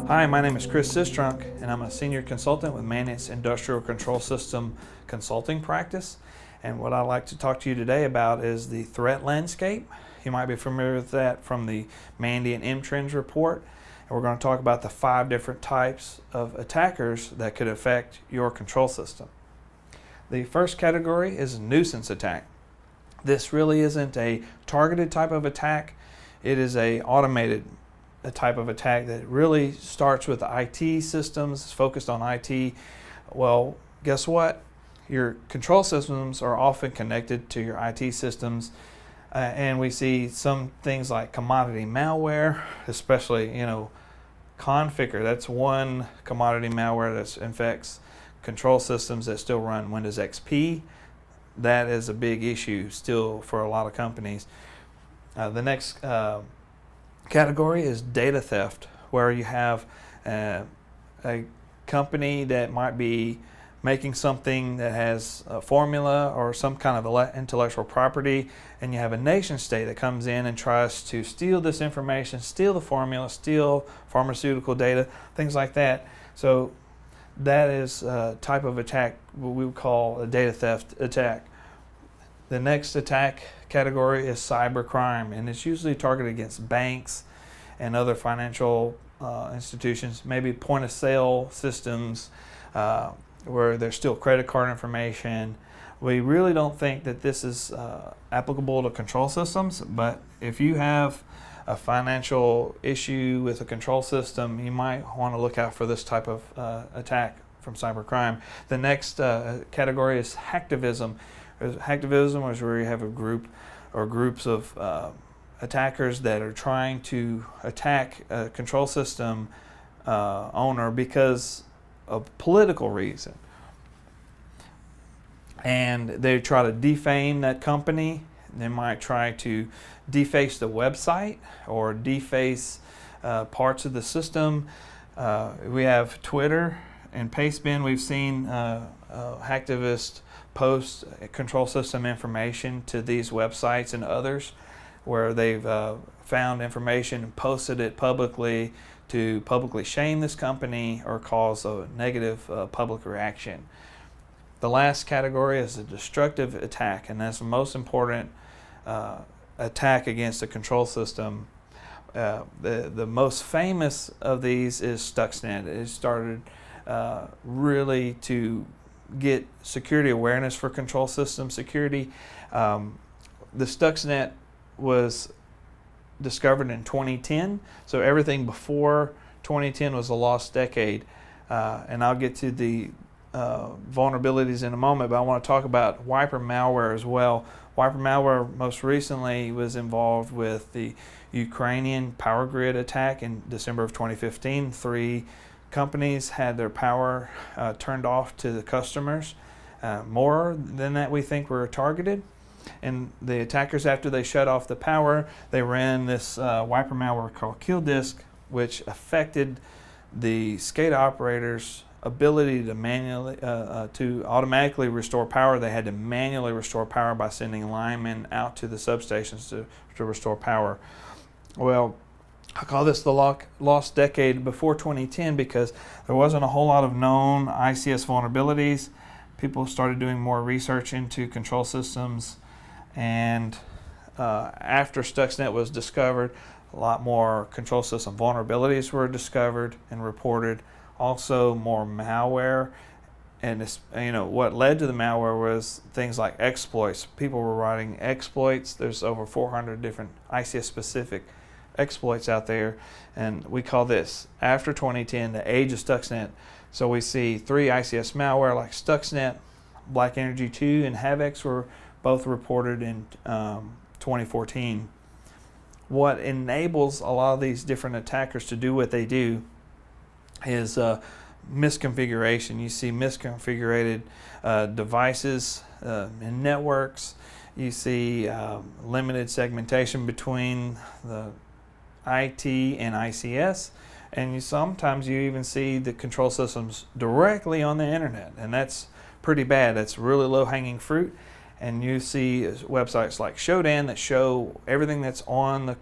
Hi, my name is Chris Sistrunk, and I'm a senior consultant with Mandiant's Industrial Control System Consulting Practice. And what I'd like to talk to you today about is the threat landscape. You might be familiar with that from the Mandiant M-Trends report. And we're going to talk about the 5 different types of attackers that could affect your control system. The first category is a nuisance attack. This really isn't a targeted type of attack. It is a automated type of attack that really starts with IT systems, it's focused on IT. Well, guess what? Your control systems are often connected to your IT systems, and we see some things like commodity malware, especially, Configure. That's one commodity malware that infects control systems that still run Windows XP. That is a big issue still for a lot of companies. The next category is data theft, where you have a company that might be making something that has a formula or some kind of intellectual property, and you have a nation state that comes in and tries to steal this information, steal the formula, steal pharmaceutical data, things like that. So that is a type of attack what we would call a data theft attack. The next attack category is cybercrime, and it's usually targeted against banks and other financial institutions, maybe point of sale systems where there's still credit card information. We really don't think that this is applicable to control systems, but if you have a financial issue with a control system, you might want to look out for this type of attack from cybercrime. The next category is hacktivism. Hacktivism is where you have a group or groups of attackers that are trying to attack a control system owner because of political reason. And they try to defame that company. They might try to deface the website or deface parts of the system. We have Twitter and Pastebin. We've seen hacktivists post control system information to these websites and others where they've found information and posted it publicly to publicly shame this company or cause a negative public reaction. The last category is a destructive attack, and that's the most important attack against a control system. The most famous of these is Stuxnet. It started really to get security awareness for control system security. The Stuxnet was discovered in 2010, so everything before 2010 was a lost decade. And I'll get to the vulnerabilities in a moment, but I want to talk about wiper malware as well. Wiper malware most recently was involved with the Ukrainian power grid attack in December of 2015. 3 companies had their power turned off to the customers. More than that, we think were targeted. And the attackers, after they shut off the power, they ran this wiper malware called KillDisk, which affected the SCADA operators' ability to manually to automatically restore power. They had to manually restore power by sending linemen out to the substations to restore power. Well, I call this the lost decade before 2010 because there wasn't a whole lot of known ICS vulnerabilities. People started doing more research into control systems, and after Stuxnet was discovered, a lot more control system vulnerabilities were discovered and reported. Also, more malware, and what led to the malware was things like exploits. People were writing exploits. There's over 400 different ICS-specific exploits out there, and we call this, after 2010, the age of Stuxnet. So we see 3 ICS malware like Stuxnet, Black Energy 2, and Havex were both reported in 2014. What enables a lot of these different attackers to do what they do is misconfiguration. You see misconfigured devices and networks. You see limited segmentation between the IT and ICS, and sometimes you even see the control systems directly on the internet, and that's pretty bad. That's really low-hanging fruit, and you see websites like Shodan that show everything that's on the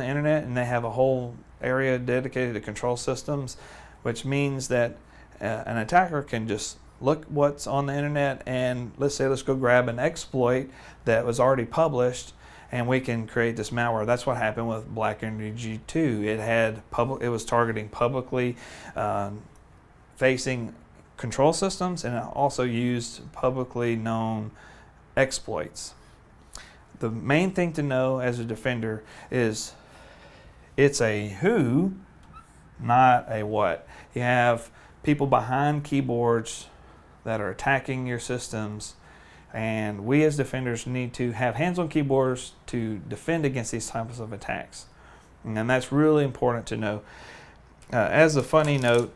internet, and they have a whole area dedicated to control systems, which means that an attacker can just look what's on the internet, and let's go grab an exploit that was already published, and we can create this malware. That's what happened with Black Energy 2. It was targeting publicly facing control systems, and it also used publicly known exploits. The main thing to know as a defender is it's a who, not a what. You have people behind keyboards that are attacking your systems, and we as defenders need to have hands on keyboards to defend against these types of attacks. And that's really important to know. As a funny note,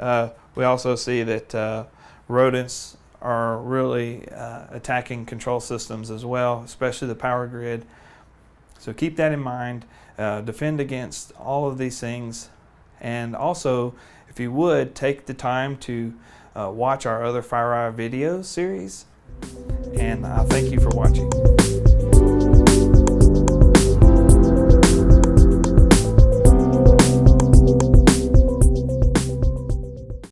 we also see that rodents are really attacking control systems as well, especially the power grid. So keep that in mind. Defend against all of these things. And also, if you would, take the time to watch our other FireEye video series. And thank you for watching.